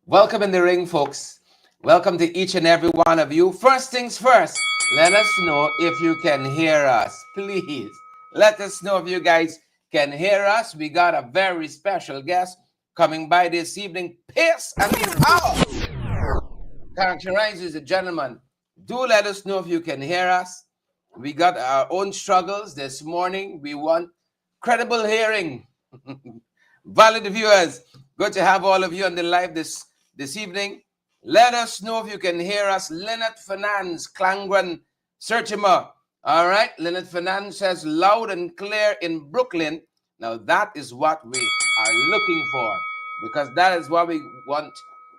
Welcome in the ring, folks. Welcome to each and every one of you. First things first, let us know if you can hear us. Please let us know if you guys can hear us. We got a very special guest coming by this evening. Pace and power characterizes a gentleman. Do let us know if you can hear us. We got our own struggles this morning. We want credible hearing. Valid viewers, good to have all of you on the live this evening. Let us know if you can hear us. Leonard Finance, Klangren, Sertima. All right, Leonard Finance says loud and clear in Brooklyn. Now that is what we are looking for, because that is what we want.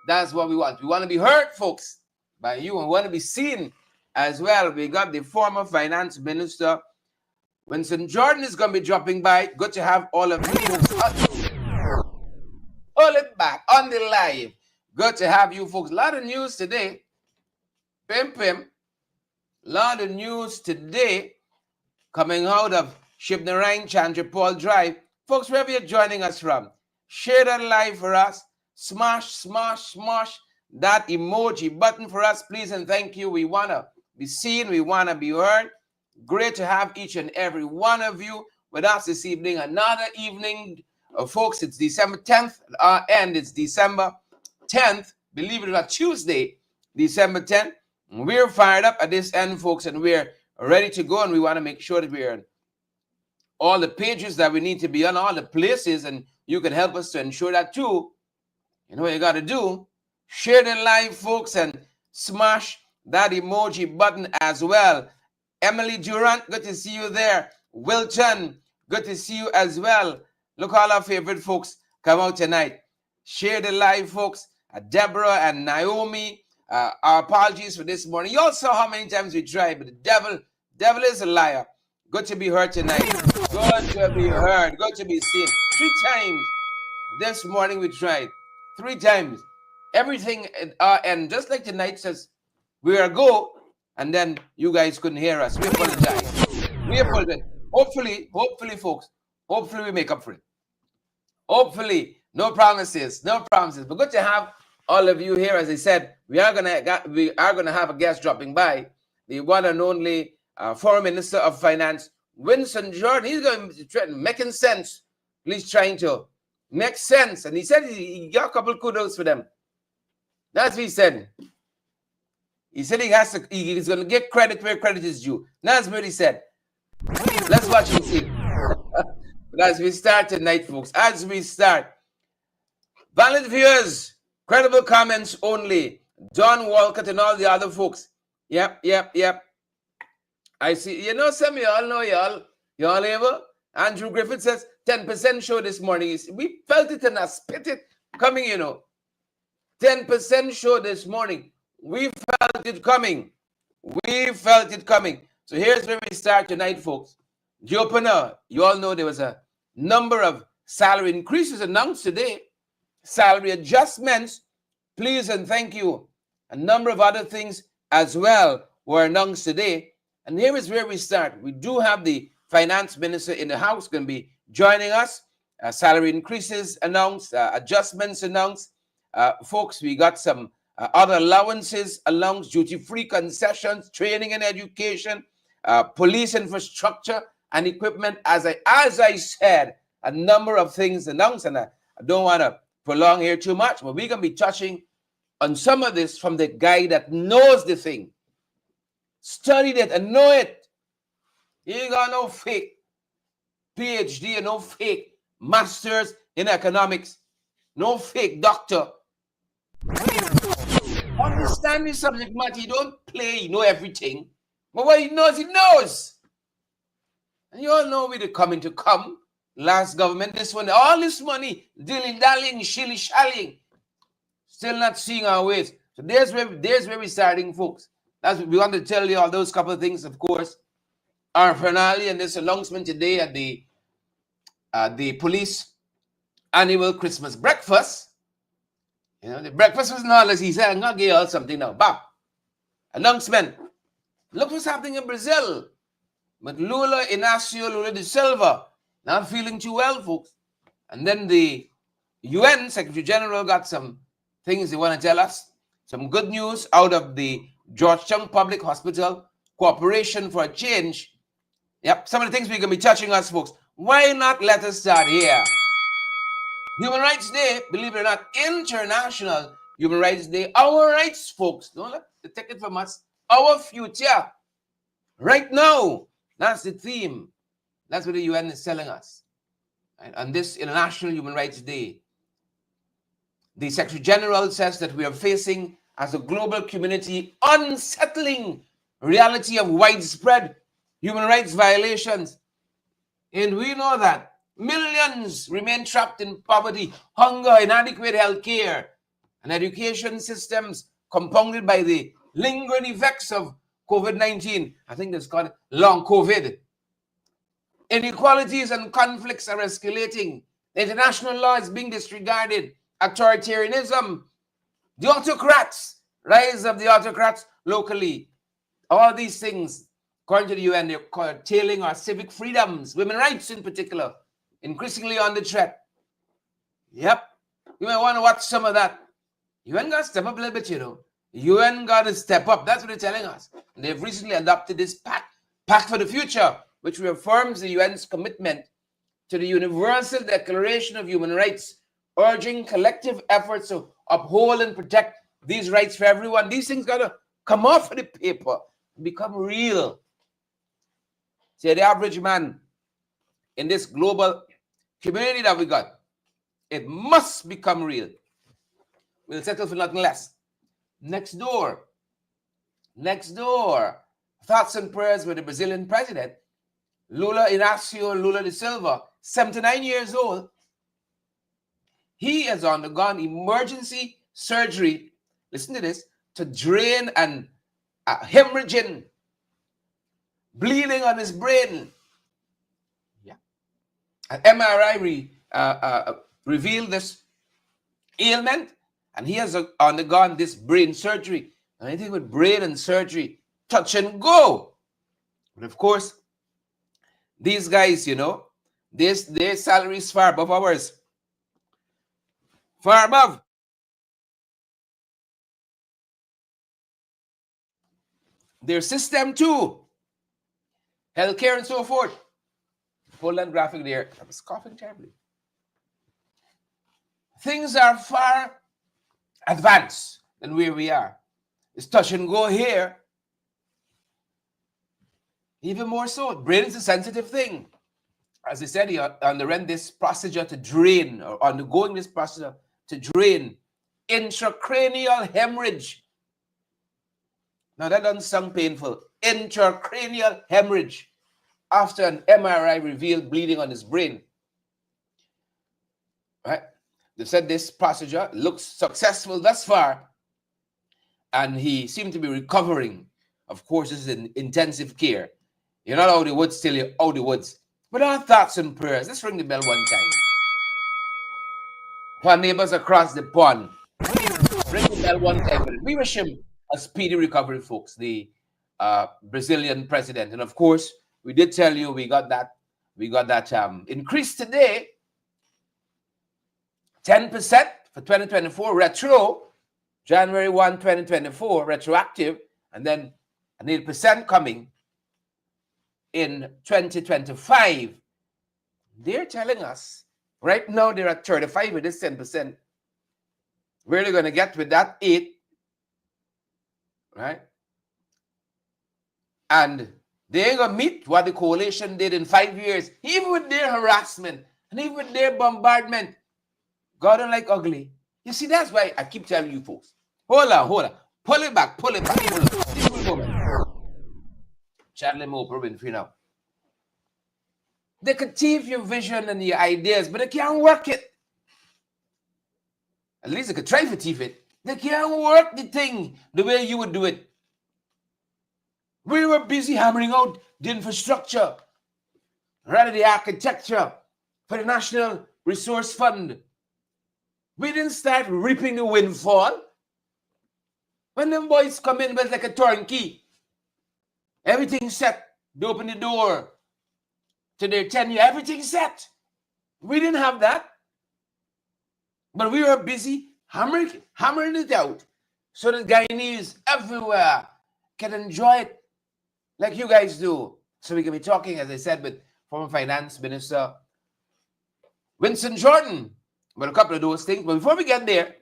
That's what we want. We want to be heard, folks, by you, and we want to be seen as well. We got the former finance minister, Winston Jordan, is going to be dropping by. Good to have all of you folks. Hold it back on the live. Good to have you folks. A lot of news today. Pim Pim. A lot of news today coming out of Shibnarine, Chandra Paul Drive. Folks, wherever you're joining us from, share that live for us. Smash, smash, smash that emoji button for us, please, and thank you. We want to be seen. We want to be heard. Great to have each and every one of you with us this evening. Another evening, folks. It's December 10th, and it's December 10th. Believe it or not, Tuesday, December 10th. We're fired up at this end, folks, and we're ready to go. And we want to make sure that we're on all the pages that we need to be on, all the places, and you can help us to ensure that too. You know what you got to do? Share the live, folks, and smash that emoji button as well. Emily Durant, good to see you there. Wilton, good to see you as well. Look, all our favorite folks come out tonight. Share the live, folks. Deborah and Naomi, our apologies for this morning. You all saw how many times we tried, but the devil is a liar. Good to be heard tonight. Good to be heard. Good to be seen. 3 times this morning we tried. 3 times. Everything, and just like tonight says, we are go, and then you guys couldn't hear us. We apologize. We apologize. Hopefully, folks, hopefully we make up for it. Hopefully, no promises, but good to have all of you here. As I said, we are gonna have a guest dropping by, the one and only former Minister of Finance, Winston Jordan. He's going to try making sense. He's trying to make sense, and he said he got a couple of kudos for them. That's what he said. He said he's going to get credit where credit is due. That's what he said. Let's watch and see. But as we start tonight, folks, as we start, valid viewers, credible comments only. John Walcott and all the other folks. Yep. I see. You know, some of y'all know y'all ever. Andrew Griffith says 10% show this morning. We felt it and I spit it coming, you know. 10% show this morning. We felt it coming. We felt it coming. So here's where we start tonight, folks. The opener, you all know there was a number of salary increases announced today. Salary adjustments, please and thank you. A number of other things as well were announced today. And here is where we start. We do have the finance minister in the house going to be joining us. Salary increases announced, adjustments announced. Folks, we got some other allowances announced, duty-free concessions, training and education, police infrastructure and equipment. As I said, a number of things announced, and I don't want to prolong here too much, but we're going to be touching on some of this from the guy that knows the thing, studied it and know it. He ain't got no fake PhD and no fake masters in economics, no fake doctor. Understand the subject matter. You don't play, you know everything. But what he knows, he knows. And you all know where they're coming to come. Last government, this one, all this money, dilly-dallying, shilly-shallying. Still not seeing our ways. So there's where we're starting, folks. That's what we want to tell you, all those couple of things, of course. Our finale and this announcement today at the police annual Christmas breakfast. You know, the breakfast was not as he said, I'm going to give you all something now. Bam. Announcement. Look what's happening in Brazil. But Lula Inácio Lula da Silva not feeling too well, folks. And then the UN Secretary General got some things they want to tell us. Some good news out of the Georgetown Public Hospital Corporation for a Change. Yep, some of the things we're going to be touching us, folks. Why not let us start here? Human Rights Day, believe it or not, International Human Rights Day. Our rights, folks. Don't let the take it from us. Our future. Right now. That's the theme. That's what the UN is telling us. And on this International Human Rights Day, the Secretary General says that we are facing, as a global community, unsettling reality of widespread human rights violations. And we know that millions remain trapped in poverty, hunger, inadequate health care, and education systems compounded by the lingering effects of COVID-19. I think that's called long COVID. Inequalities and conflicts are escalating. International law is being disregarded. Authoritarianism, the autocrats, rise of the autocrats locally. All these things, according to the UN, they're curtailing our civic freedoms, women's rights in particular, increasingly under threat. Yep, you might want to watch some of that. UN got to step up a little bit, you know. UN got to step up. That's what they're telling us. And they've recently adopted this pact for the future, which reaffirms the UN's commitment to the Universal Declaration of Human Rights, urging collective efforts to uphold and protect these rights for everyone. These things got to come off of the paper and become real. See, the average man in this global community that we got, it must become real. We'll settle for nothing less. Next door, thoughts and prayers with the Brazilian president, Lula Inácio Lula da Silva, 79 years old. He has undergone emergency surgery, listen to this, to drain and hemorrhaging, bleeding on his brain. Yeah. An MRI revealed this ailment, and he has undergone this brain surgery. And anything with brain and surgery, touch and go. But of course, these guys, you know, their salary is far above ours. Far above. Their system too. Healthcare and so forth. Hold that graphic there. I was coughing terribly. Things are far advanced than where we are. It's touch and go here. Even more so. Brain is a sensitive thing. As I said, he underwent this procedure to drain, or undergoing this procedure to drain intracranial hemorrhage. Now that doesn't sound painful. Intracranial hemorrhage after an MRI revealed bleeding on his brain. Right? They said this procedure looks successful thus far, and he seemed to be recovering. Of course, this is in intensive care. You're not out of the woods till you're out of the woods. But our thoughts and prayers. Let's ring the bell one time. For our neighbors across the pond, ring the bell one time. We wish him a speedy recovery, folks. The Brazilian president, and of course, we did tell you we got that increase today. 10% for 2024 retro, January 1, 2024 retroactive, and then an 8% coming in 2025. They're telling us right now they're at 35 with this 10%. Where are they going to get with that 8? Right? And they ain't going to meet what the coalition did in 5 years, even with their harassment and even with their bombardment. God don't like ugly. You see, that's why I keep telling you folks. Hold on. Pull it back. Charlie Moe, Robin Free now. They could thief your vision and your ideas, but they can't work it. At least they could try to thief it. They can't work the thing the way you would do it. We were busy hammering out the infrastructure, rather the architecture for the National Resource Fund. We didn't start reaping the windfall. When them boys come in with like a turnkey, everything set. They open the door to their tenure, everything set. We didn't have that. But we were busy hammering it out so that Guyanese everywhere can enjoy it like you guys do. So we can be talking, as I said, with former Finance Minister Winston Jordan about a couple of those things. But before we get there,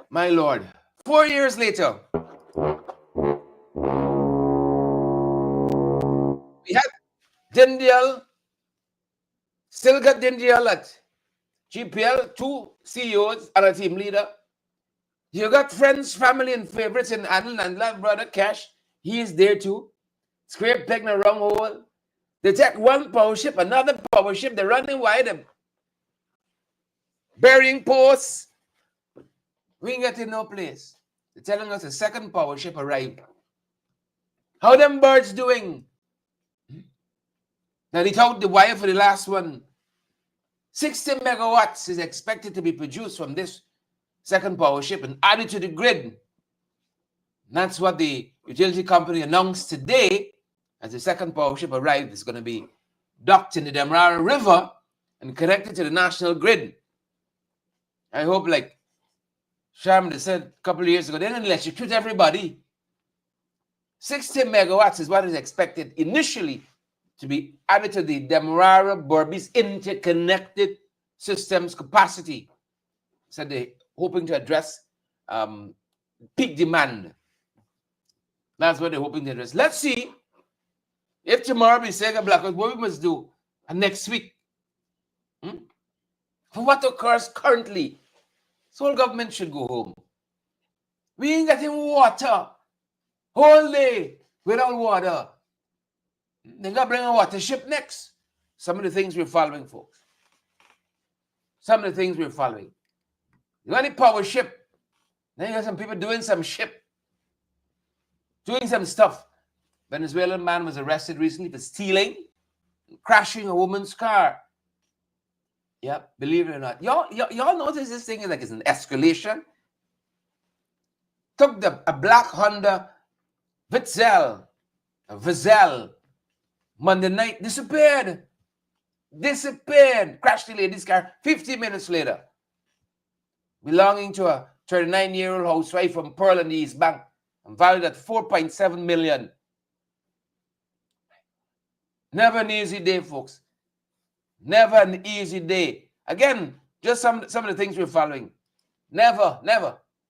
my Lord, 4 years later, we had Dindial, still got Dindial at GPL, 2 CEOs and a team leader. You got friends, family, and favorites in Adel and brother Cash. He is there too. Scrape pegging a wrong hole. They take one power ship, another power ship. They're running wide. They're burying posts. We ain't getting no place. They're telling us a second power ship arrived. How them birds doing? Now they told the wire for the last one. 60 megawatts is expected to be produced from this second power ship and added to the grid. And that's what the utility company announced today as the second power ship arrived. It's going to be docked in the Demerara River and connected to the national grid. I hope, like Sharman said a couple of years ago, they didn't electrocute everybody. 60 megawatts is what is expected initially to be added to the Demerara Berbice interconnected systems capacity. So they're hoping to address peak demand. That's what they're hoping to address. Let's see if tomorrow we say a blackout, what we must do next week. For what occurs currently, Seoul government should go home. We ain't getting water whole day without water. They're going to bring a water ship next. Some of the things we're following, folks. Some of the things we're following. You got a power ship. Then you got some people doing some ship. Doing some stuff. Venezuelan man was arrested recently for stealing and crashing a woman's car. Yeah, believe it or not. Y'all notice this thing is like it's an escalation? Took a black Honda Vitzel, a Vizel, Monday night, disappeared. Crashed the lady's car 50 minutes later. Belonging to a 39-year-old housewife from Pearl and the East Bank and valued at $4.7 million. Never an easy day, folks. Never an easy day. Again, just some of the things we're following. Never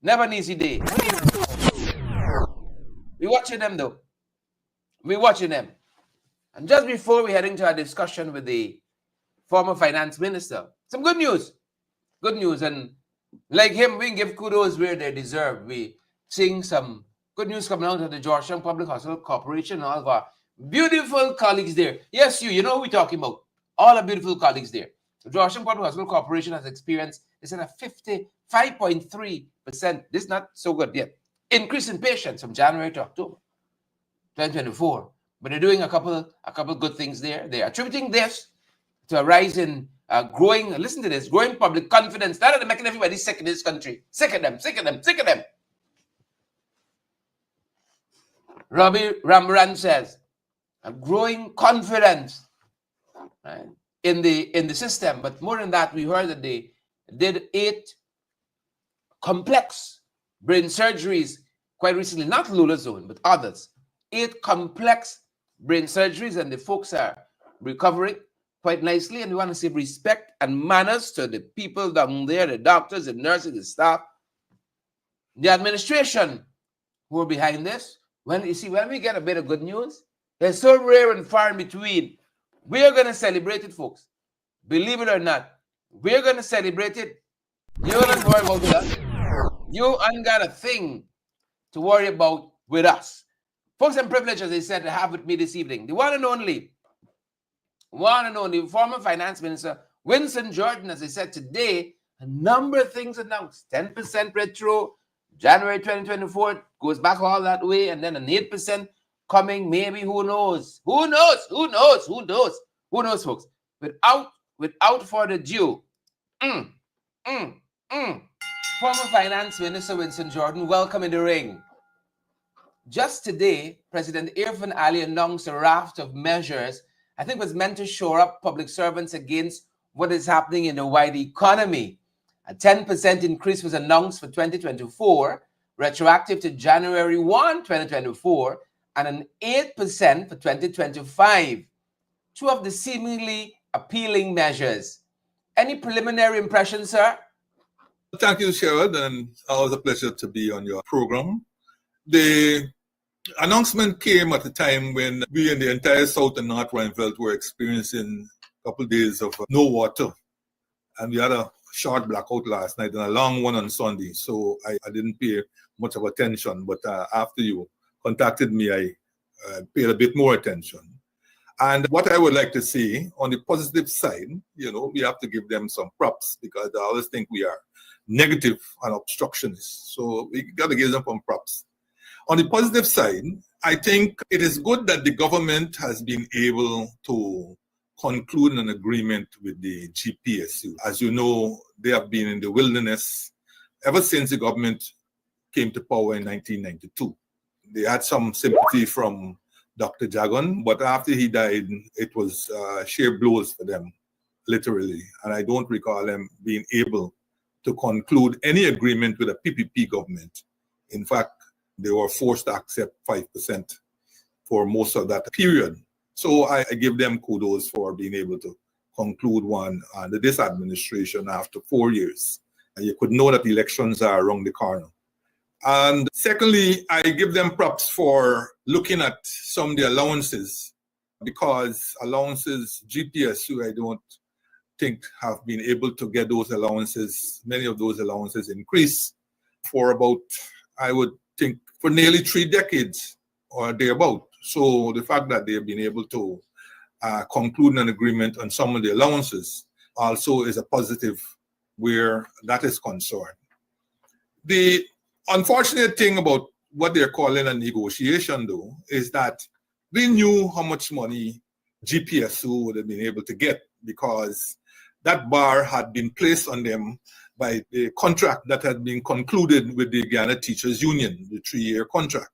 an easy day. We're watching them, though. We're watching them. And just before we're heading to our discussion with the former finance minister, some good news. Good news. And like him, we can give kudos where they deserve. We're seeing some good news coming out of the Georgetown Public Hospital Corporation and all of our beautiful colleagues there. Yes, you know who we're talking about. All our beautiful colleagues there. The Georgetown Public Hospital Corporation has experienced, they said, a 55.3%, this is not so good yet, increase in patients from January to October 2024. But they're doing a couple good things there. They're attributing this to a rise in growing, listen to this, growing public confidence. Now that they're making everybody sick in this country. Sick of them. Robbie Ramran says, a growing confidence, right, in the system. But more than that, we heard that they did 8 complex brain surgeries quite recently, not Lula Zone, but others. 8 complex brain surgeries, and the folks are recovering quite nicely. And we want to say respect and manners to the people down there, the doctors, the nurses, the staff, the administration who are behind this. When we get a bit of good news, it's so rare and far in between. We are going to celebrate it, folks. Believe it or not, we're going to celebrate it. You don't worry about that. You ain't got a thing to worry about with us. Folks, I'm privileged, as I said, to have with me this evening the one and only former finance minister, Winston Jordan. As I said today, a number of things announced. 10% retro, January 2024, goes back all that way, and then an 8% coming, maybe, who knows? Who knows, folks? Without further ado, former finance minister Winston Jordan, welcome in the ring. Just today, President Irfan Ali announced a raft of measures I think was meant to shore up public servants against what is happening in the wider economy. A 10% increase was announced for 2024, retroactive to January 1, 2024, and an 8% for 2025. Two of the seemingly appealing measures. Any preliminary impressions, sir? Thank you, Sherrod, and always a pleasure to be on your program. The announcement came at a time when we in the entire South and North Rhine Belt were experiencing a couple of days of no water. And we had a short blackout last night and a long one on Sunday. So I didn't pay much of attention. But after you contacted me, I paid a bit more attention. And what I would like to say on the positive side, we have to give them some props because I always think we are negative and obstructionists. So we got to give them some props. On the positive side, I think it is good that the government has been able to conclude an agreement with the GPSU. As you know, they have been in the wilderness ever since the government came to power in 1992. They had some sympathy from Dr. Jagan, but after he died, it was sheer blows for them, literally. And I don't recall them being able to conclude any agreement with a PPP government. In fact, they were forced to accept 5% for most of that period. So I give them kudos for being able to conclude one under this administration after 4 years. And you could know that elections are around the corner. And secondly, I give them props for looking at some of the allowances, because allowances, GPSU, I don't think have been able to get those allowances. Many of those allowances increase for about, I would think, for nearly 3 decades or thereabout. So the fact that they've been able to conclude an agreement on some of the allowances also is a positive where that is concerned. The unfortunate thing about what they're calling a negotiation, though, is that we knew how much money GPSU would have been able to get because that bar had been placed on them by the contract that had been concluded with the Guyana Teachers Union, the 3-year contract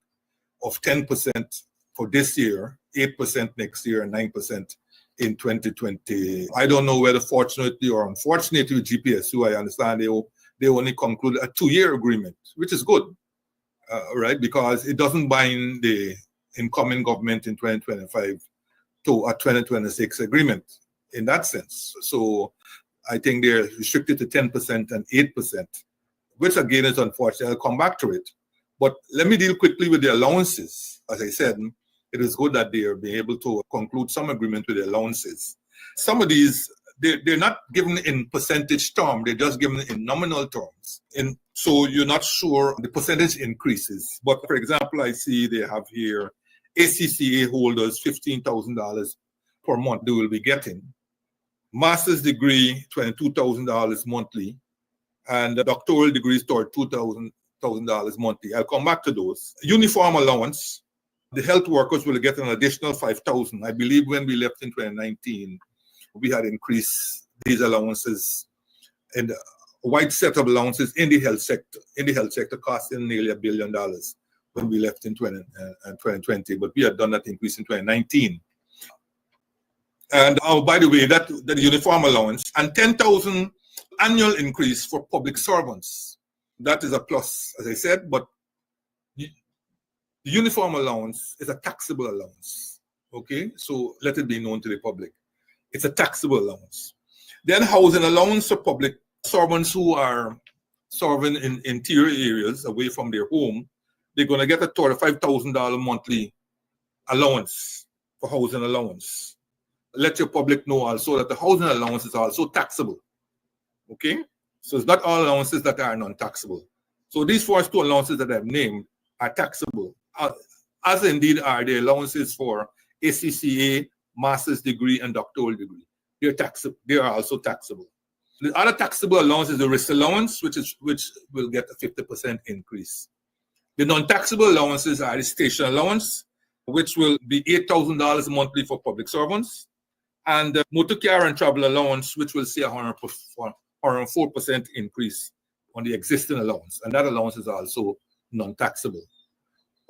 of 10% for this year, 8% next year, and 9% in 2020. I don't know whether fortunately or unfortunately with GPSU, I understand they only concluded a 2-year agreement, which is good, right? Because it doesn't bind the incoming government in 2025 to a 2026 agreement in that sense. So I think they're restricted to 10% and 8%, which again is unfortunate. I'll come back to it. But let me deal quickly with the allowances. As I said, it is good that they are being able to conclude some agreement with the allowances. Some of these, they're not given in percentage terms, they're just given in nominal terms. And so you're not sure the percentage increases. But for example, I see they have here ACCA holders, $15,000 per month they will be getting. Master's degree, $22,000 monthly. And the doctoral degrees toward $2,000 monthly. I'll come back to those. Uniform allowance, the health workers will get an additional $5,000. I believe when we left in 2019, we had increased these allowances and a wide set of allowances in the health sector. In the health sector, costing nearly $1 billion when we left in 2020, but we had done that increase in 2019. And by the way, that the uniform allowance and 10,000 annual increase for public servants. That is a plus, as I said, but the uniform allowance is a taxable allowance. Okay, so let it be known to the public. It's a taxable allowance. Then housing allowance for public servants who are serving in interior areas away from their home, they're going to get a $35,000 monthly allowance for housing allowance. Let your public know also that the housing allowance is also taxable. Okay? So it's not all allowances that are non-taxable. So these first 2 allowances that I've named are taxable, as indeed are the allowances for ACCA, master's degree, and doctoral degree. They're taxable. They are also taxable. The other taxable allowance is the risk allowance, which will get a 50% increase. The non-taxable allowances are the station allowance, which will be $8,000 monthly for public servants, and the motor car and travel allowance, which will see a 104% increase on the existing allowance, and that allowance is also non-taxable.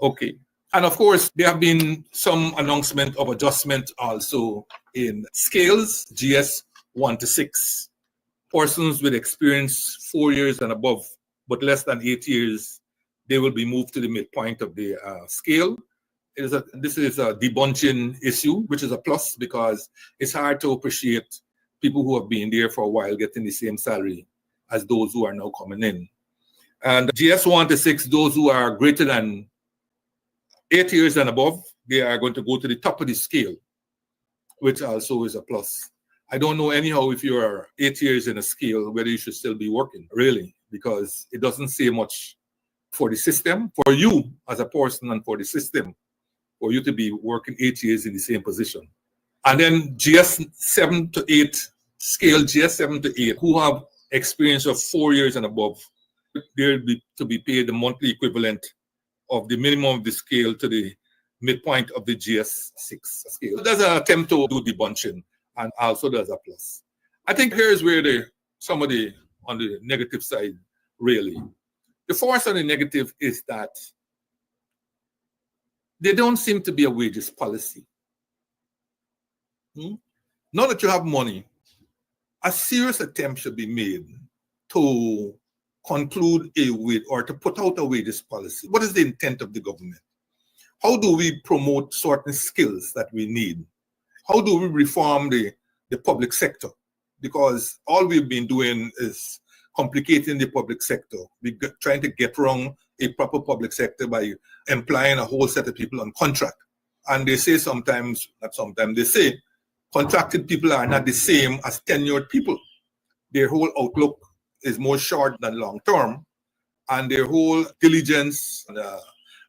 Okay, and of course, there have been some announcement of adjustment also in scales, GS 1 to 6. persons with experience 4 years and above, but less than 8 years, they will be moved to the midpoint of the scale. This is a debunching issue, which is a plus because it's hard to appreciate people who have been there for a while getting the same salary as those who are now coming in. And GS 1 to 6, those who are greater than 8 years and above, they are going to go to the top of the scale, which also is a plus. I don't know anyhow if you are 8 years in a scale, whether you should still be working, really, because it doesn't say much for the system, for you as a person and for the system, for you to be working 8 years in the same position. And then GS 7 to 8, scale GS 7 to 8, who have experience of 4 years and above, they'll be to be paid the monthly equivalent of the minimum of the scale to the midpoint of the GS 6 scale. There's an attempt to do debunching, and also there's a plus. I think here's where some of the, on the negative side, really. The force on the negative is that there don't seem to be a wages policy. Now that you have money, a serious attempt should be made to conclude a wage or to put out a wages policy. What is the intent of the government? How do we promote certain skills that we need? How do we reform the public sector? Because all we've been doing is complicating the public sector. We're trying to get wrong a proper public sector by employing a whole set of people on contract. And they say sometimes, not sometimes, they say contracted people are not the same as tenured people. Their whole outlook is more short than long term, and their whole diligence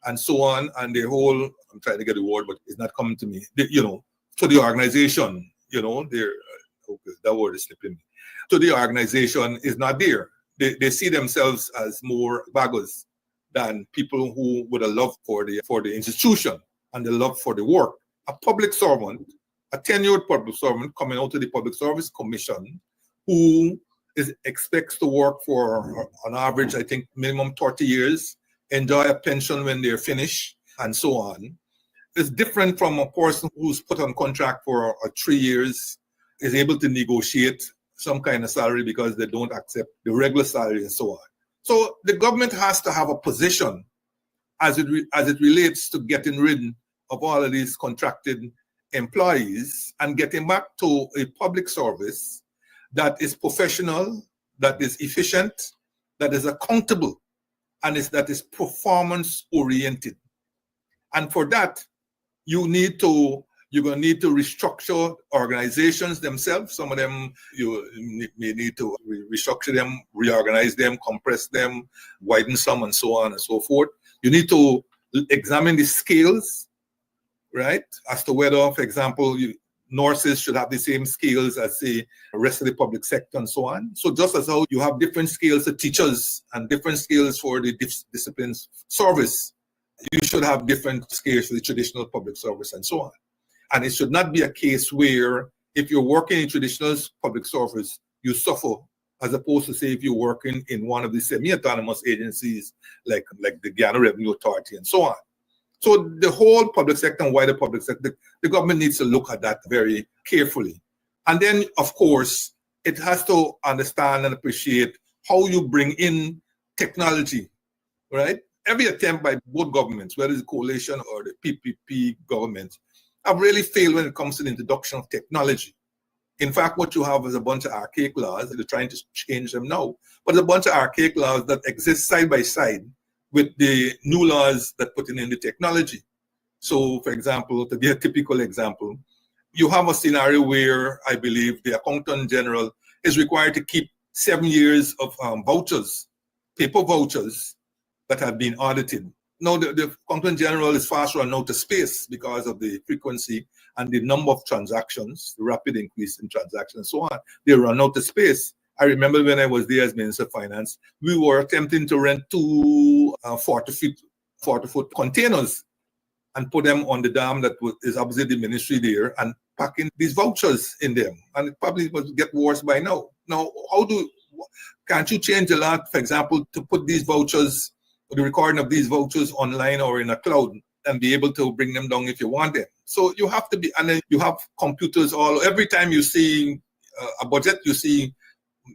and so on, and their whole, I'm trying to get the word, but it's not coming to me, to the organization, okay, that word is slipping me. To the organization is not there. They see themselves as more baggers than people who with a love for the institution and the love for the work. A public servant, a tenured public servant coming out of the Public Service Commission who expects to work for, on average, I think, minimum 30 years, enjoy a pension when they're finished, and so on. It's different from a person who's put on contract for 3 years, is able to negotiate some kind of salary because they don't accept the regular salary and so on. So the government has to have a position as it relates to getting rid of all of these contracted employees and getting back to a public service that is professional, that is efficient, that is accountable, and that is performance oriented. And for that, you're going to need to restructure organizations themselves. Some of them you may need to restructure them, reorganize them, compress them, widen some, and so on and so forth. You need to examine the skills, right? As to whether, for example, nurses should have the same skills as the rest of the public sector and so on. So just as how you have different skills for teachers and different skills for the disciplines service, you should have different skills for the traditional public service and so on. And it should not be a case where if you're working in traditional public service, you suffer, as opposed to say if you're working in one of the semi-autonomous agencies like the Guyana Revenue Authority and so on. So the whole public sector and wider public sector, the government needs to look at that very carefully. And then, of course, it has to understand and appreciate how you bring in technology, right? Every attempt by both governments, whether it's the coalition or the PPP government, have really failed when it comes to the introduction of technology. In fact, what you have is a bunch of archaic laws. They're trying to change them now, but there's a bunch of archaic laws that exist side by side with the new laws that put in the technology. So, for example, to be a typical example, you have a scenario where I believe the Accountant General is required to keep 7 years of vouchers, paper vouchers that have been audited. Now, the Accountant General is fast run out of space because of the frequency and the number of transactions, the rapid increase in transactions and so on. They run out of space. I remember when I was there as Minister of Finance, we were attempting to rent two 40-foot containers and put them on the dam that is opposite the ministry there and packing these vouchers in them. And it probably will get worse by now. Now, can't you change the law, for example, to put these vouchers, the recording of these vouchers online or in a cloud and be able to bring them down if you want them? So you have to be, and then you have computers every time you see a budget, you see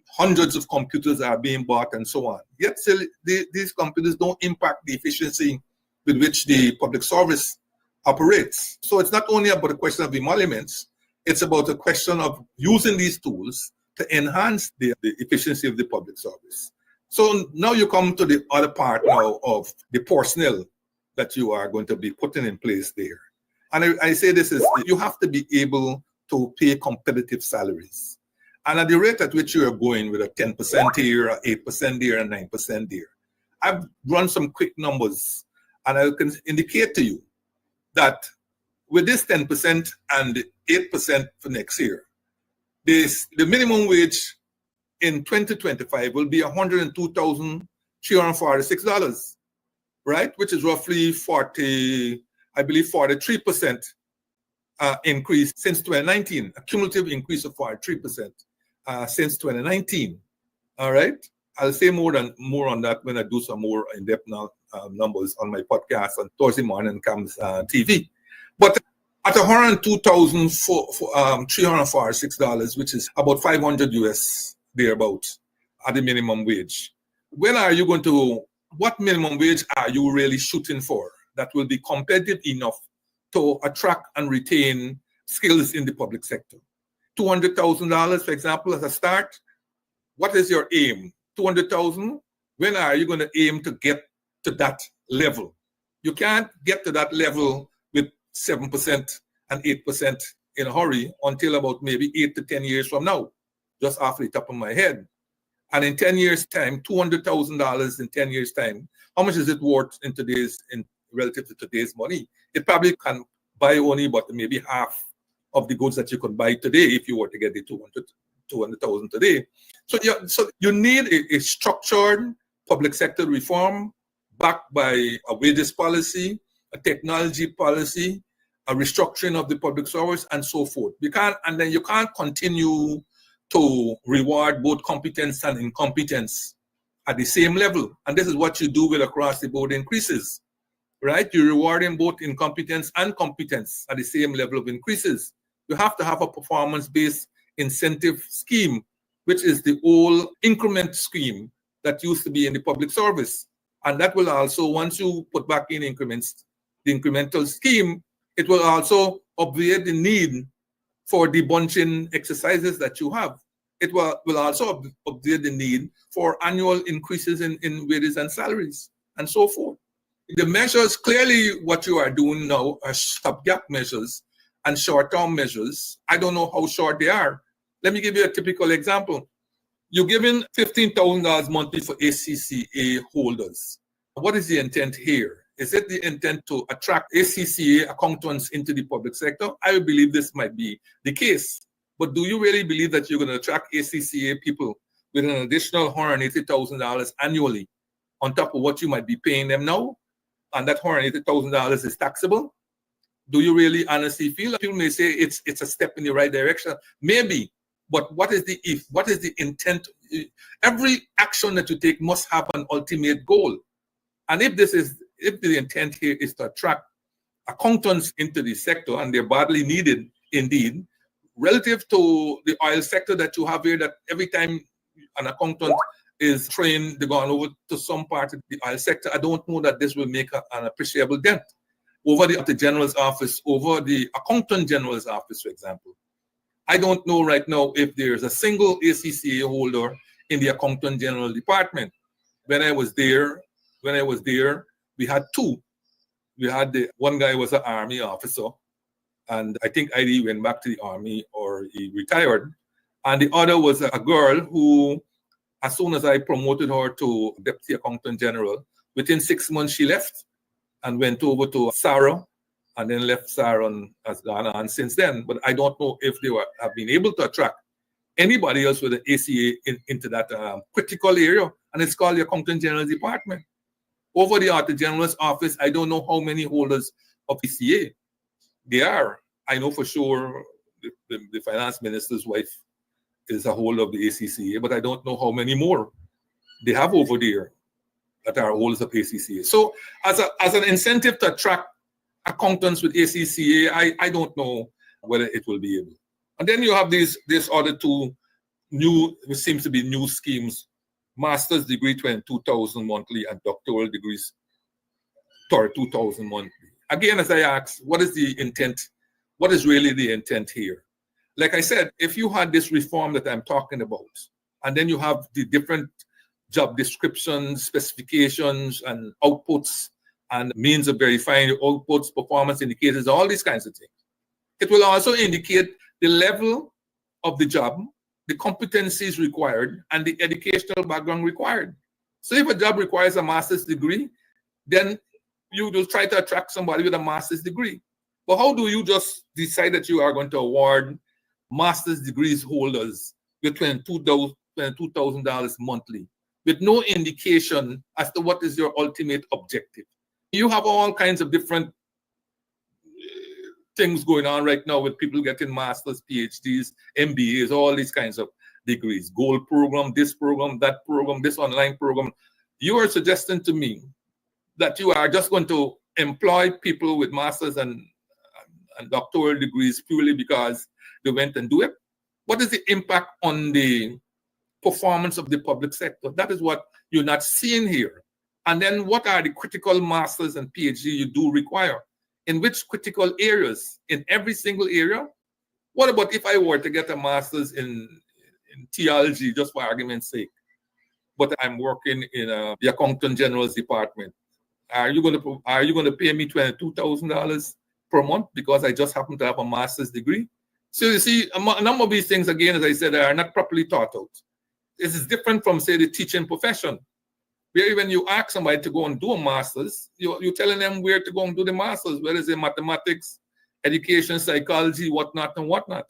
hundreds of computers are being bought and so on. Yet still, these computers don't impact the efficiency with which the public service operates. So it's not only about a question of emoluments, it's about a question of using these tools to enhance the efficiency of the public service. So now you come to the other part now of the personnel that you are going to be putting in place there. And I say this is, you have to be able to pay competitive salaries. And at the rate at which you are going with a 10% here, a 8% there, and 9% there, I've run some quick numbers, and I can indicate to you that with this 10% and 8% for next year, the minimum wage in 2025 will be $102,346, right? Which is roughly 43% increase since 2019, a cumulative increase of 43% since 2019. All right, I'll say more on that when I do some more in-depth numbers on my podcast on Thursday morning comes TV. But at $102,346, which is about 500 US thereabouts at the minimum wage. When are you going to? What minimum wage are you really shooting for that will be competitive enough to attract and retain skills in the public sector? $200,000, for example, as a start. What is your aim? 200,000. When are you going to aim to get to that level? You can't get to that level with 7% and 8% in a hurry until about maybe 8 to 10 years from now, just off the top of my head. And in 10 years' time, $200,000 in 10 years' time, how much is it worth in relative to today's money? It probably can buy only about maybe half of the goods that you could buy today if you were to get the 200,000 today. So you need a structured public sector reform backed by a wages policy, a technology policy, a restructuring of the public service, and so forth. You can't continue to reward both competence and incompetence at the same level. And this is what you do with across the board increases, right? You're rewarding both incompetence and competence at the same level of increases. You have to have a performance-based incentive scheme, which is the old increment scheme that used to be in the public service. And that will also, once you put back in increments, the incremental scheme, it will also obviate the need for debunching exercises that you have. It will also obviate the need for annual increases in wages and salaries and so forth. The measures, clearly what you are doing now are stopgap measures and short-term measures. I don't know how short they are. Let me give you a typical example. You're giving $15,000 monthly for ACCA holders. What is the intent here? Is it the intent to attract ACCA accountants into the public sector? I believe this might be the case. But do you really believe that you're going to attract ACCA people with an additional $180,000 annually on top of what you might be paying them now? And that $180,000 is taxable? Do you really honestly feel? People may say it's a step in the right direction. Maybe, but what is the intent? Every action that you take must have an ultimate goal. And if the intent here is to attract accountants into the sector, and they're badly needed indeed, relative to the oil sector that you have here, that every time an accountant is trained, they're going over to some part of the oil sector, I don't know that this will make an appreciable dent. Over the General's office, over the Accountant General's office, for example. I don't know right now if there's a single ACCA holder in the Accountant General department. When I was there, we had two. We had one guy was an army officer, and I think either he went back to the army or he retired. And the other was a girl who, as soon as I promoted her to Deputy Accountant General, within 6 months she left and went over to Sarah, and then left Sarah and has gone on since then. But I don't know if they have been able to attract anybody else with an ACA into that critical area, and it's called the Accountant General Department. Over the Auditor General's office, I don't know how many holders of ACA there are. I know for sure the finance minister's wife is a holder of the ACCA, but I don't know how many more they have over there that are holders of ACCA. So as an incentive to attract accountants with ACCA, I don't know whether it will be able. And then you have these other two it seems to be new schemes. Master's degree, 22,000 monthly, and doctoral degrees, 32,000 monthly. Again, as I asked, what is the intent? What is really the intent here? Like I said, if you had this reform that I'm talking about, and then you have the different job descriptions, specifications, and outputs, and means of verifying the outputs, performance indicators, all these kinds of things. It will also indicate the level of the job, the competencies required, and the educational background required. So if a job requires a master's degree, then you will try to attract somebody with a master's degree. But how do you just decide that you are going to award master's degrees holders with $22,000 monthly with no indication as to what is your ultimate objective? You have all kinds of different things going on right now with people getting masters, PhDs, MBAs, all these kinds of degrees, gold program, this program, that program, this online program. You are suggesting to me that you are just going to employ people with masters and doctoral degrees purely because they went and do it. What is the impact on the performance of the public sector? That is what you're not seeing here. And then what are the critical masters and PhD you do require? In which critical areas? In every single area? What about if I were to get a master's in theology, just for argument's sake, but I'm working in the Accountant General's department? Are you going to pay me $22,000 per month because I just happen to have a master's degree? So you see, a number of these things, again, as I said, are not properly thought out. This is different from, say, the teaching profession, where when you ask somebody to go and do a master's, you're telling them where to go and do the master's, whether it's in mathematics, education, psychology, whatnot.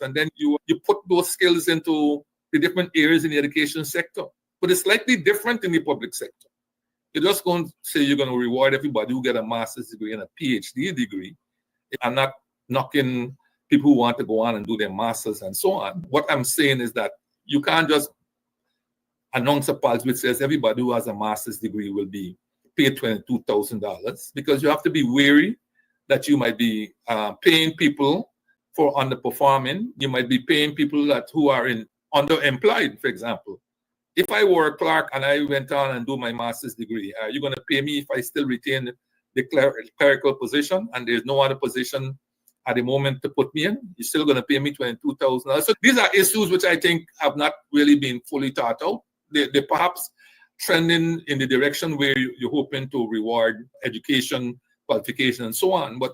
And then you put those skills into the different areas in the education sector. But it's slightly different in the public sector. You're just going to say you're going to reward everybody who get a master's degree and a PhD degree. I'm not knocking people who want to go on and do their masters and so on. What I'm saying is that you can't just announce a policy which says everybody who has a master's degree will be paid $22,000, because you have to be wary that you might be paying people for underperforming. You might be paying people who are underemployed, for example. If I were a clerk and I went on and do my master's degree, are you going to pay me if I still retain the clerical position and there's no other position at the moment to put me in? You're still going to pay me $22,000. So these are issues which I think have not really been fully thought out. They're perhaps trending in the direction where you're hoping to reward education, qualification, and so on. But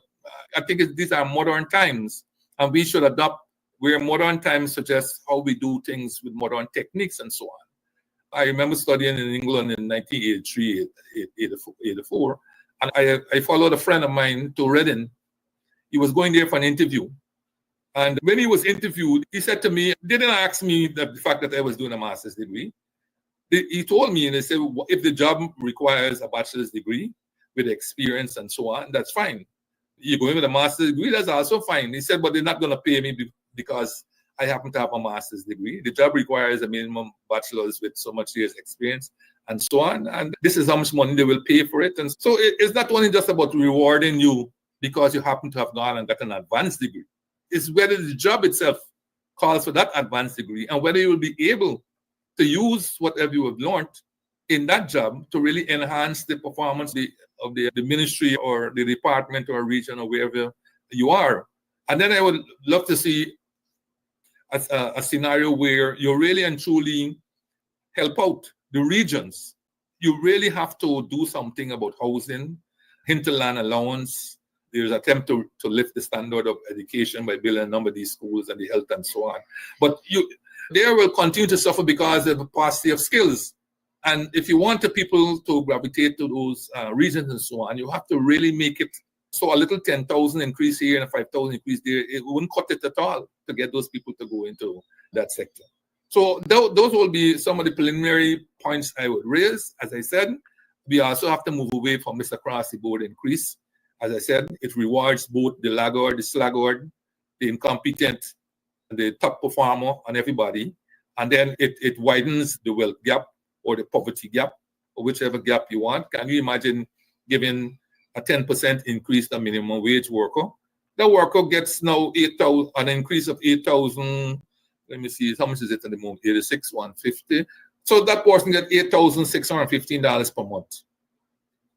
I think these are modern times, and we should adopt where modern times suggest how we do things with modern techniques and so on. I remember studying in England in 1983, 84, and I followed a friend of mine to Reading. He was going there for an interview. And when he was interviewed, he said to me, didn't ask me the fact that I was doing a master's degree. He told me, and he said, if the job requires a bachelor's degree with experience and so on, that's fine. You're going with a master's degree, that's also fine. He said, but they're not going to pay me because I happen to have a master's degree. The job requires a minimum bachelor's with so much years experience and so on. And this is how much money they will pay for it. And so it's not only just about rewarding you because you happen to have gone and got an advanced degree. It's whether the job itself calls for that advanced degree and whether you will be able to use whatever you have learned in that job to really enhance the performance of the ministry or the department or region or wherever you are. And then I would love to see a scenario where you really and truly help out the regions. You really have to do something about housing, hinterland allowance. There's an attempt to lift the standard of education by building a number of these schools and the health and so on. But they will continue to suffer because of the paucity of skills. And if you want the people to gravitate to those regions and so on, you have to really make it so a little 10,000 increase here and a 5,000 increase there, it wouldn't cut it at all to get those people to go into that sector. So those will be some of the preliminary points I would raise. As I said, we also have to move away from Mr. Across the board increase. As I said, it rewards both the laggard, the sluggard, the incompetent, the top performer, and everybody. And then it widens the wealth gap or the poverty gap, or whichever gap you want. Can you imagine giving a 10% increase to minimum wage worker? The worker gets now an increase of $8,000 let me see, how much is it at the moment? 86,150. So that person get $8,615 per month.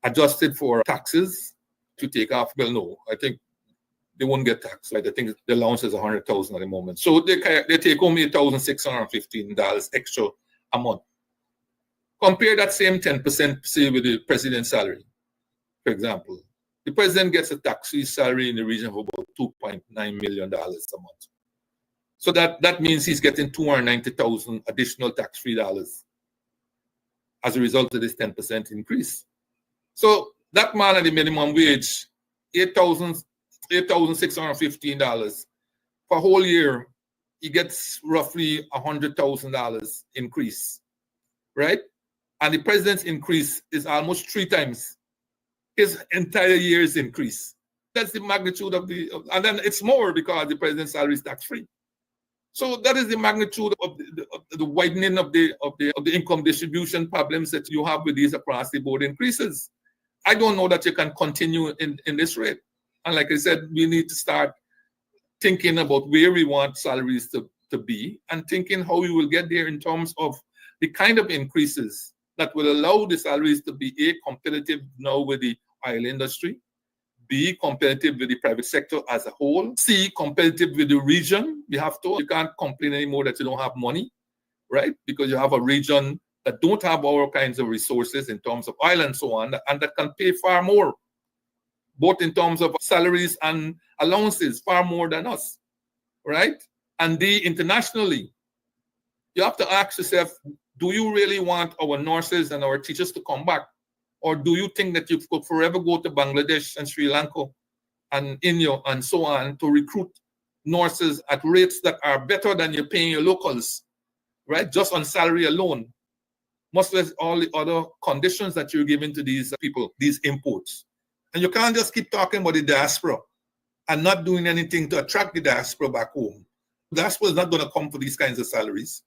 Adjusted for taxes to take off. Well, no, I think they won't get taxed, right? I think the allowance is 100,000 at the moment. So they take home $8,615 extra a month. Compare that same 10%, say, with the president's salary, for example. The president gets a tax-free salary in the region of about $2.9 million a month. So that means he's getting $290,000 additional tax-free dollars as a result of this 10% increase. So that man at the minimum wage, $8,615 for a whole year, he gets roughly $100,000 increase, right? And the president's increase is almost 3 times his entire year's increase. That's the magnitude of and then it's more because the president's salary is tax-free. So that is the magnitude of the widening of the income distribution problems that you have with these across the board increases. I don't know that you can continue in this rate. And like I said, we need to start thinking about where we want salaries to be and thinking how we will get there in terms of the kind of increases that will allow the salaries to be A, competitive now with the oil industry, B, competitive with the private sector as a whole, C, competitive with the region. You can't complain anymore that you don't have money, right? Because you have a region that don't have all kinds of resources in terms of oil and so on, and that can pay far more, both in terms of salaries and allowances, far more than us, right? And D, internationally, you have to ask yourself, do you really want our nurses and our teachers to come back? Or do you think that you could forever go to Bangladesh and Sri Lanka and India and so on to recruit nurses at rates that are better than you're paying your locals, right? Just on salary alone, much less all the other conditions that you're giving to these people, these imports. And you can't just keep talking about the diaspora and not doing anything to attract the diaspora back home. The diaspora is not going to come for these kinds of salaries,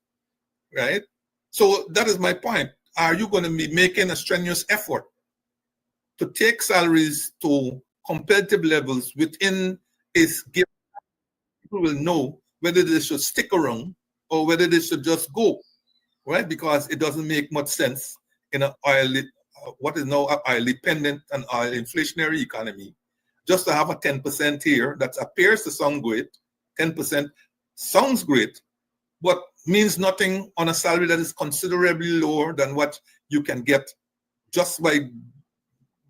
right? So that is my point. Are you going to be making a strenuous effort to take salaries to competitive levels within its given? People will know whether they should stick around or whether they should just go, right? Because it doesn't make much sense in what is now an oil-dependent and oil inflationary economy, just to have a 10% here that appears to sound great. 10% sounds great, but means nothing on a salary that is considerably lower than what you can get just by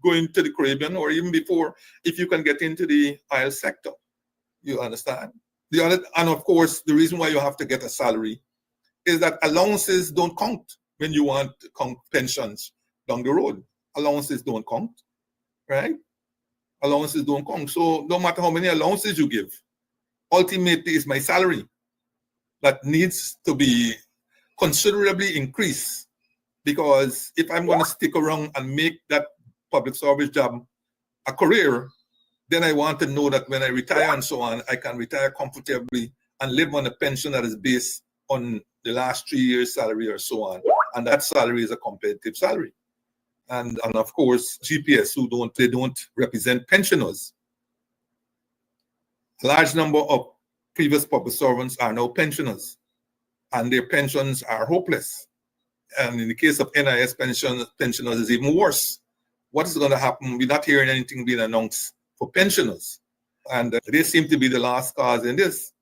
going to the Caribbean or even before, if you can get into the oil sector. You understand? And of course, the reason why you have to get a salary is that allowances don't count when you want to count pensions down the road. Allowances don't count, right? Allowances don't count. So no matter how many allowances you give, ultimately it's my salary that needs to be considerably increased, because if I'm going to stick around and make that public service job a career, then I want to know that when I retire and so on, I can retire comfortably and live on a pension that is based on the last 3 years' salary or so on. And that salary is a competitive salary. And of course, GPS, they don't represent pensioners. A large number of previous public servants are now pensioners, and their pensions are hopeless. And in the case of NIS pensioners, it's even worse. What is going to happen? We're not hearing anything being announced for pensioners. And they seem to be the last cause in this.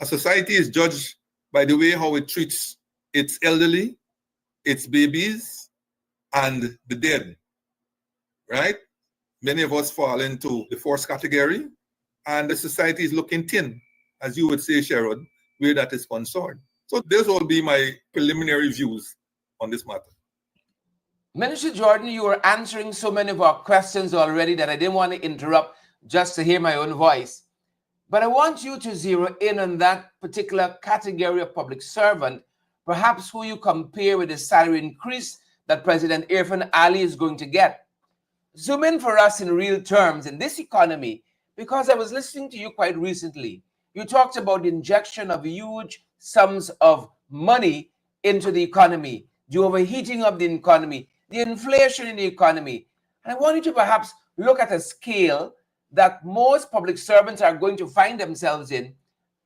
A society is judged by the way how it treats its elderly, its babies, and the dead, right? Many of us fall into the first category, and the society is looking thin, as you would say, Sherrod, where that is concerned. So those will be my preliminary views on this matter. Minister Jordan, you were answering so many of our questions already that I didn't want to interrupt just to hear my own voice. But I want you to zero in on that particular category of public servant, perhaps who you compare with the salary increase that President Irfan Ali is going to get. Zoom in for us in real terms in this economy, because I was listening to you quite recently. You talked about the injection of huge sums of money into the economy, the overheating of the economy, the inflation in the economy. And I want you to perhaps look at a scale that most public servants are going to find themselves in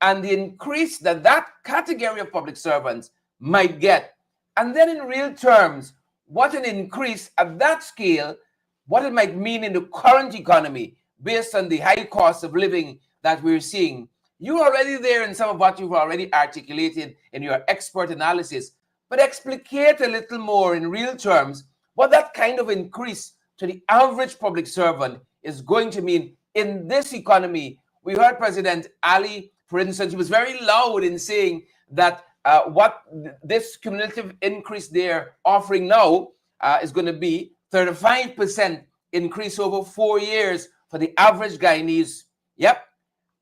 and the increase that that category of public servants might get. And then in real terms, what an increase at that scale, what it might mean in the current economy based on the high cost of living that we're seeing. You're already there in some of what you've already articulated in your expert analysis, but explicate a little more in real terms what that kind of increase to the average public servant is going to mean in this economy. We heard President Ali, for instance, he was very loud in saying that what this cumulative increase they're offering now is going to be 35% increase over 4 years for the average Guyanese. Yep.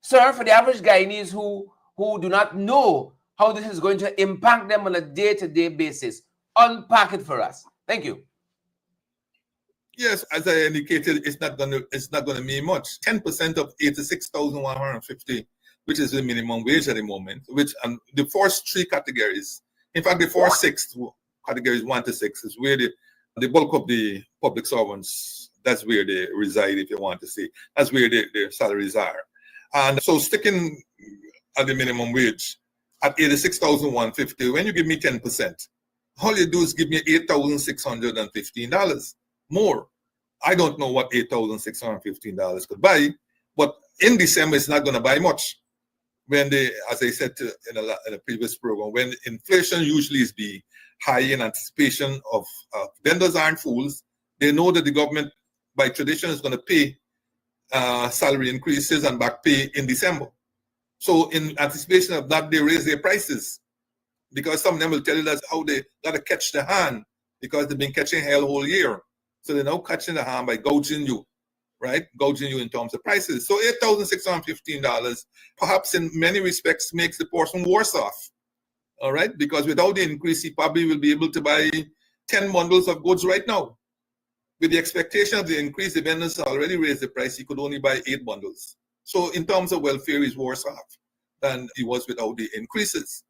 Sir, for the average Guyanese who do not know how this is going to impact them on a day-to-day basis. Unpack it for us. Thank you. Yes, as I indicated, it's not gonna mean much. 10% of 86,150, which is the minimum wage at the moment, which the first three categories, in fact, the first six categories 1 to 6 is where the bulk of the public servants, that's where they reside, if you want to say. That's where their salaries are. And so sticking at the minimum wage at 86,150, when you give me 10%, all you do is give me $8,615 more. I don't know what $8,615 could buy, but in December it's not going to buy much. When as I said in a previous program, when inflation usually is be high in anticipation of vendors aren't fools. They know that the government, by tradition, is going to pay salary increases and back pay in December. So in anticipation of that, they raise their prices, because some of them will tell you that's how they got to catch the hand, because they've been catching hell whole year. So they're now catching the hand by gouging you, right? Gouging you in terms of prices. So $8,615 perhaps in many respects makes the person worse off, all right? Because without the increase, he probably will be able to buy 10 bundles of goods right now. With the expectation of the increase, the vendors already raised the price. He could only buy 8 bundles. So in terms of welfare, he's worse off than he was without the increases.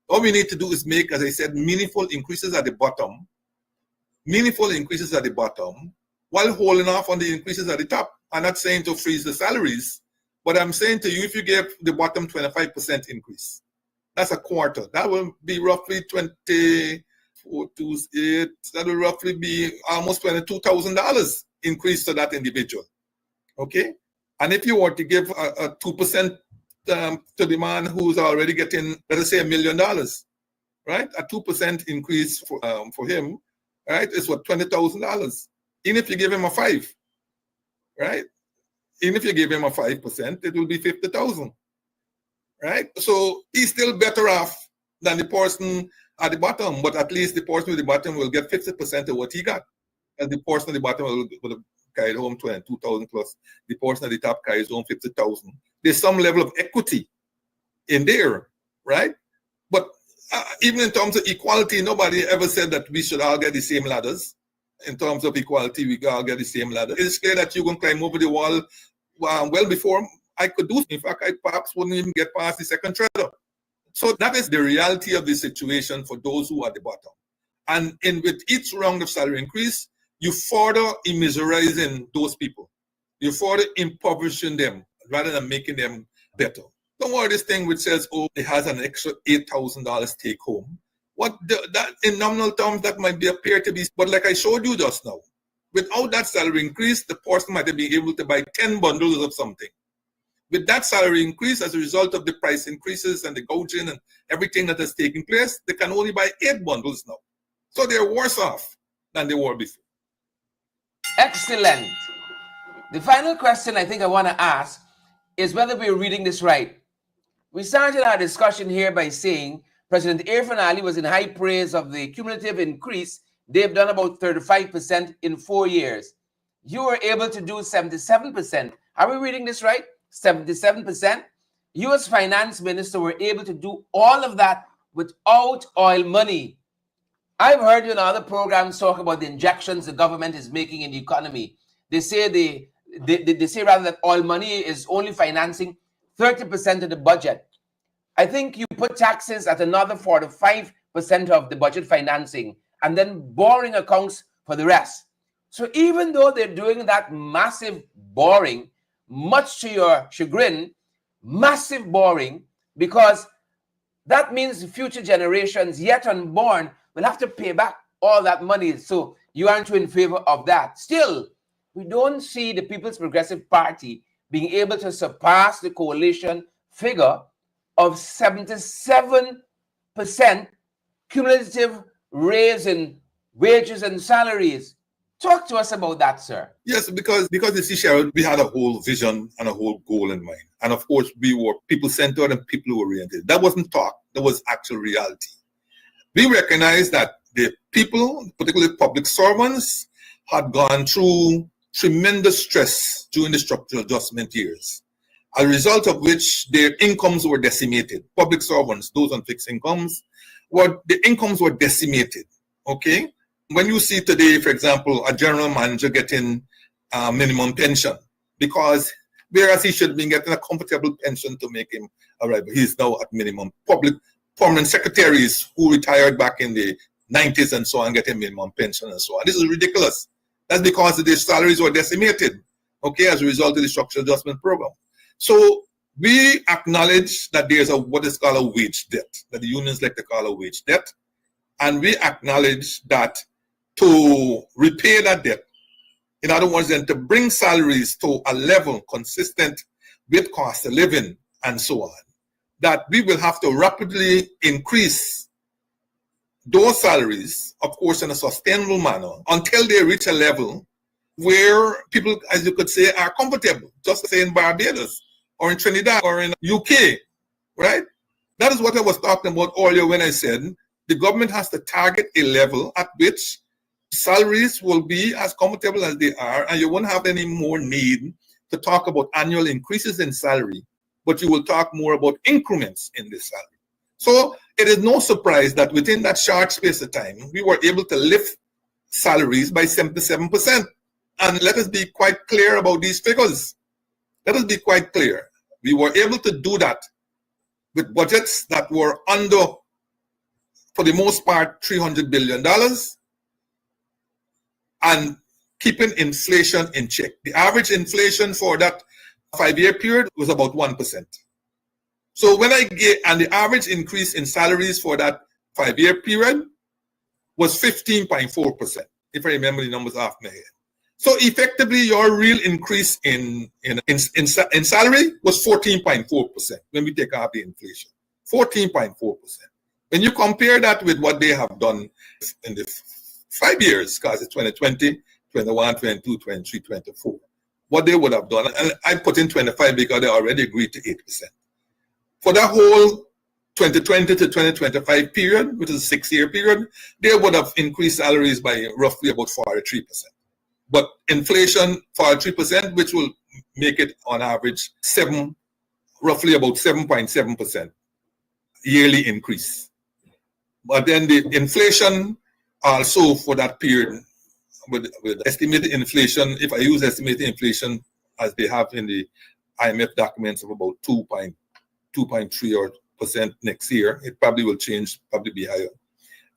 All we need to do is make, as I said, meaningful increases at the bottom, while holding off on the increases at the top. I'm not saying to freeze the salaries, but I'm saying to you, if you give the bottom 25% increase, that's a quarter. That will be roughly 24 to 8. That will roughly be almost $22,000 increase to that individual. Okay? And if you were to give a 2% to the man who's already getting, let us say, $1 million, right? A 2% increase for him, right, is what, $20,000. Even if you give him a 5, right? Even if you give him a 5%, it will be $50,000, right? So he's still better off than the person at the bottom, but at least the person at the bottom will get 50% of what he got, and the person at the bottom will have carried home 22,000 plus. The person at the top carries home 50,000. There's some level of equity in there, right? But even in terms of equality, nobody ever said that we should all get the same ladders. In terms of equality, we all get the same ladder. It's clear that you can climb over the wall well before I could do. In fact, I perhaps wouldn't even get past the second treader. So that is the reality of the situation for those who are at the bottom. And with each round of salary increase, you further immiserizing those people. You further impoverishing them rather than making them better. Don't worry, this thing which says, oh, it has an extra $8,000 take home. That in nominal terms, that might appear to be, but like I showed you just now, without that salary increase, the person might have been able to buy 10 bundles of something. With that salary increase, as a result of the price increases and the gouging and everything that has taken place, they can only buy 8 bundles now. So they're worse off than they were before. Excellent. The final question I think I want to ask is whether we're reading this right. We started our discussion here by saying President Irfan Ali was in high praise of the cumulative increase. They've done about 35% in 4 years. You were able to do 77%. Are we reading this right? 77%. You as finance minister were able to do all of that without oil money. I've heard you in other programs talk about the injections the government is making in the economy. They say they say rather that oil money is only financing 30% of the budget. I think you put taxes at another 45% of the budget financing, and then borrowing accounts for the rest. So even though they're doing that massive borrowing, much to your chagrin, massive borrowing, because that means future generations yet unborn will have to pay back all that money. So you aren't in favor of that. Still, we don't see the People's Progressive Party being able to surpass the coalition figure of 77% cumulative raise in wages and salaries. Talk to us about that, sir. Yes, because you see, Cheryl, we had a whole vision and a whole goal in mind. And of course, we were people-centered and people-oriented. That wasn't talk. That was actual reality. We recognized that the people, particularly public servants, had gone through tremendous stress during the structural adjustment years, as a result of which their incomes were decimated. Public servants, those on fixed incomes, the incomes were decimated, okay? When you see today, for example, a general manager getting minimum pension, because whereas he should have been getting a comfortable pension to make him arrive, he's now at minimum. Public permanent secretaries who retired back in the 90s and so on getting minimum pension and so on. This is ridiculous. That's because their salaries were decimated, okay, as a result of the structural adjustment program. So we acknowledge that there's what is called a wage debt, that the unions like to call a wage debt. And we acknowledge that to repay that debt, in other words, then to bring salaries to a level consistent with cost of living and so on, that we will have to rapidly increase those salaries, of course, in a sustainable manner, until they reach a level where people, as you could say, are comfortable, just say in Barbados or in Trinidad or in UK, right? That is what I was talking about earlier when I said the government has to target a level at which salaries will be as comfortable as they are, and you won't have any more need to talk about annual increases in salary, but you will talk more about increments in the salary. So it is no surprise that within that short space of time, we were able to lift salaries by 77%. And let us be quite clear about these figures. Let us be quite clear. We were able to do that with budgets that were under, for the most part, $300 billion, and keeping inflation in check. The average inflation for that 5-year period was about 1%. So when and the average increase in salaries for that 5-year period was 15.4%, if I remember the numbers off my head. So effectively, your real increase in salary was 14.4% when we take off the inflation. 14.4%. When you compare that with what they have done in the 5 years, because it's 2020, 21, 22, 23, 24, what they would have done, and I put in 25 because they already agreed to 8%. For that whole 2020 to 2025 period, which is a 6-year period, they would have increased salaries by roughly about 43%. But inflation, 43%, which will make it on average roughly about 7.7% yearly increase. But then the inflation also for that period, with estimated inflation, if I use estimated inflation as they have in the IMF documents of about 2.3% next year, it probably will change, probably be higher.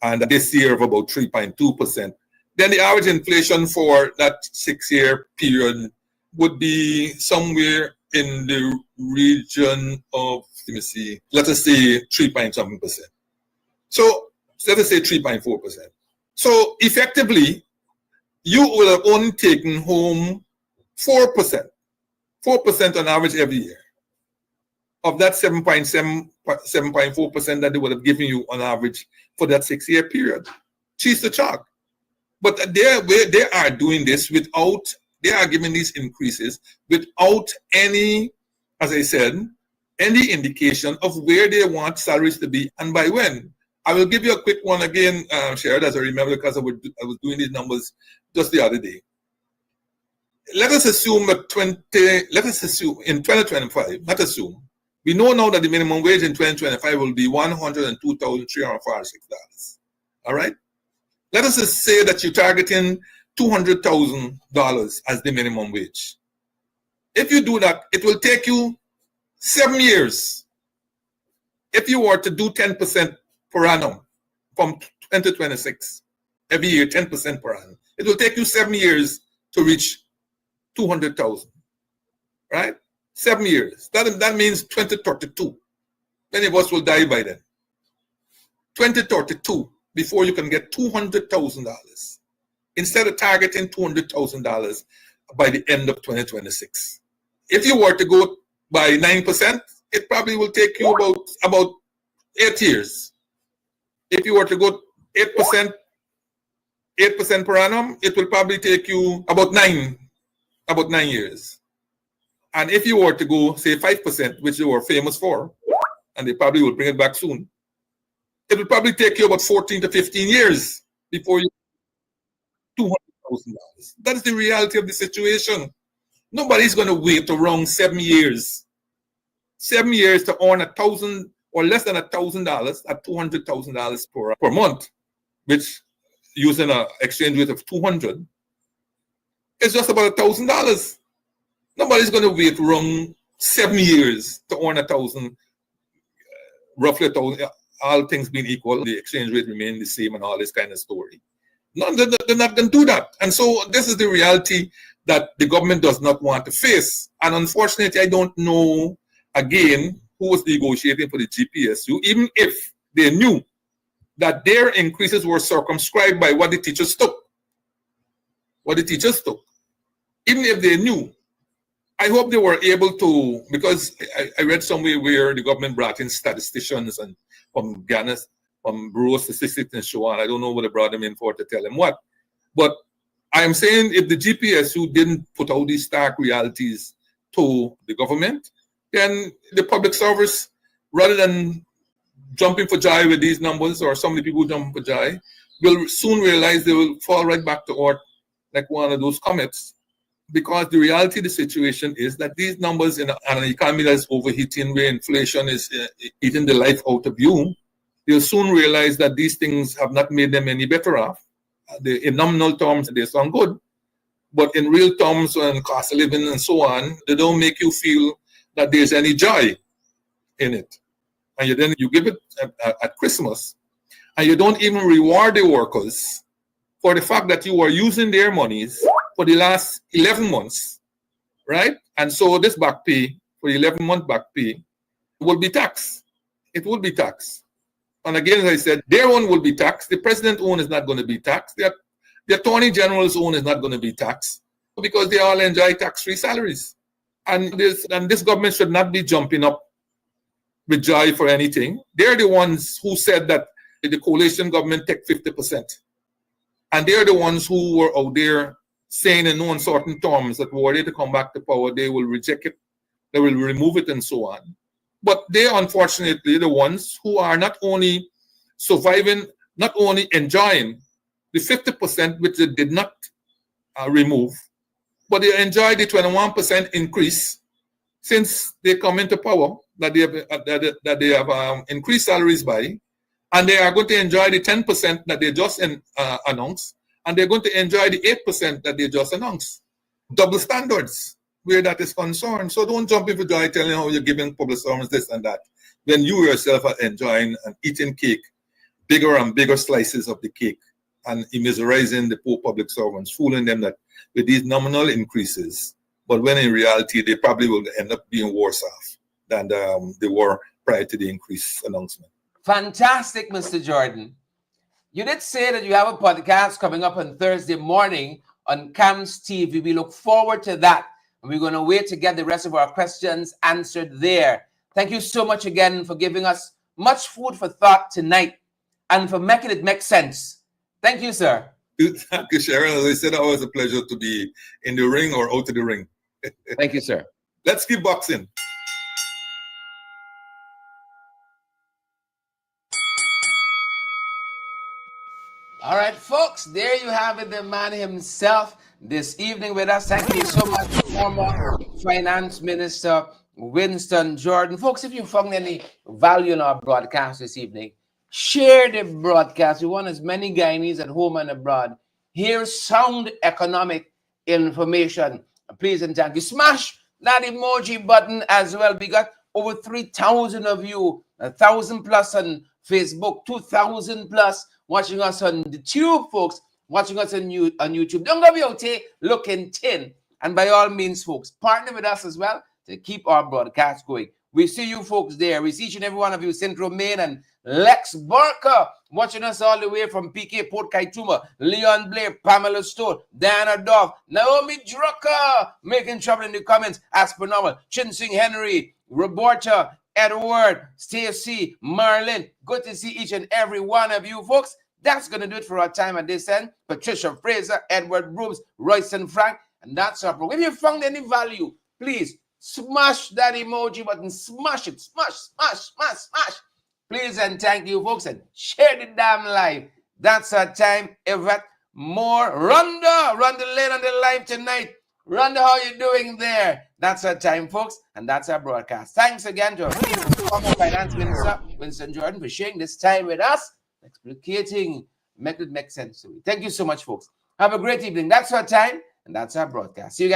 And this year of about 3.2%. Then the average inflation for that 6-year period would be somewhere in the region of, let us say 3.7%. So let us say 3.4%. So effectively, you will have only taken home 4% on average every year of that 7.4% that they would have given you on average for that 6-year period. Cheese the chalk. But they are doing this without, they are giving these increases without any, as I said, any indication of where they want salaries to be and by when. I will give you a quick one again, Shared, as I remember, because I was doing these numbers just the other day. Let us assume in 2025, not assume, we know now that the minimum wage in 2025 will be $102,346. All right? Let us just say that you're targeting $200,000 as the minimum wage. If you do that, it will take you 7 years. If you were to do 10% per annum from 2026, every year 10% per annum, it will take you 7 years to reach 200,000, right? 7 years. That means 2032. Many of us will die by then. 2032, before you can get $200,000, instead of targeting $200,000 by the end of 2026. If you were to go by 9%, it probably will take you about 8 years. If you were to go 8% per annum, it will probably take you about 9 years. And if you were to go, say, 5%, which you were famous for, and they probably will bring it back soon, it will probably take you about 14 to 15 years before you $200,000. That is the reality of the situation. Nobody's going to wait around 7 years. 7 years to earn $1,000 or less than $1,000 at $200,000 per month, which using an exchange rate of 200, it's just about $1,000. Nobody's going to wait around 7 years to earn roughly $1,000. All things being equal, the exchange rate remain the same and all this kind of story. No, they're not going to do that. And so this is the reality that the government does not want to face. And unfortunately, I don't know, again, who was negotiating for the GPSU, even if they knew that their increases were circumscribed by what the teachers took. Even if they knew, I hope they were able to, because I read somewhere where the government brought in statisticians and from Ghana, from Bureau of Statistics and so on. I don't know what they brought them in for to tell them what. But I'm saying if the GPSU didn't put out these stark realities to the government, then the public service, rather than jumping for joy with these numbers, or some of the people who jump for joy, will soon realize they will fall right back to earth like one of those comets. Because the reality of the situation is that these numbers in an economy that's overheating, where inflation is eating the life out of you, you'll soon realize that these things have not made them any better off. In nominal terms, they sound good, but in real terms, and cost of living and so on, they don't make you feel that there's any joy in it. And then you give it at Christmas, and you don't even reward the workers for the fact that you are using their monies for the last 11 months, right? And so this back pay, for the 11-month back pay, will be taxed. It will be taxed. And again, as I said, their own will be taxed. The president's own is not going to be taxed. The attorney general's own is not going to be taxed, because they all enjoy tax-free salaries. And this government should not be jumping up with joy for anything. They're the ones who said that the coalition government take 50%. And they're the ones who were out there saying in no uncertain terms that were they to come back to power, they will reject it, they will remove it, and so on. But they, unfortunately, the ones who are not only surviving, not only enjoying the 50% which they did not remove, but they enjoy the 21% increase since they come into power, that they have increased salaries by, and they are going to enjoy the 10% that they just announced, and they're going to enjoy the 8% that they just announced. Double standards where that is concerned. So don't jump in for joy telling how you're giving public servants this and that, when you yourself are enjoying and eating cake, bigger and bigger slices of the cake, and immiserizing the poor public servants, fooling them that with these nominal increases, but when in reality they probably will end up being worse off than they were prior to the increase announcement. Fantastic, Mr. Jordan. You did say that you have a podcast coming up on Thursday morning on CAMS TV. We look forward to that. And we're going to wait to get the rest of our questions answered there. Thank you so much again for giving us much food for thought tonight and for making it make sense. Thank you, sir. Thank you, Sharon. As I said, it was a pleasure to be in the ring or out of the ring. Thank you, sir. Let's keep boxing. All right, folks, there you have it, the man himself this evening with us. Thank you so much, former Finance Minister Winston Jordan. Folks, if you found any value in our broadcast this evening, share the broadcast. We want as many Guyanese at home and abroad hear sound economic information. Please and thank you. Smash that emoji button as well. We got over 3,000 of you, 1,000 plus on Facebook, 2,000 plus watching us on the tube, folks, watching us on YouTube. Don't go out here looking tin. And by all means, folks, partner with us as well to keep our broadcast going. We see you folks there. We see each and every one of you, St. Romain and Lex Barker, watching us all the way from PK Port Kaituma, Leon Blair, Pamela Stone, Diana Dove, Naomi Drucker, making trouble in the comments, as per normal, Chin Sing Henry, Roberta, Edward, Stacy, Marlin. Good to see each and every one of you folks. That's going to do it for our time at this end. Patricia Fraser, Edward Brooms, Royston Frank, and that's our program. If you found any value, please smash that emoji button. Smash it. Smash, smash, smash, smash. Please and thank you, folks, and share the damn live. That's our time. Yvette Moore. Rhonda Lane on the live tonight. Rhonda, how you doing there? That's our time, folks, and that's our broadcast. Thanks again to our former Finance Minister, Winston Jordan, for sharing this time with us, explicating, make it make sense to me. Thank you so much, folks. Have a great evening. That's our time, and that's our broadcast. See you guys.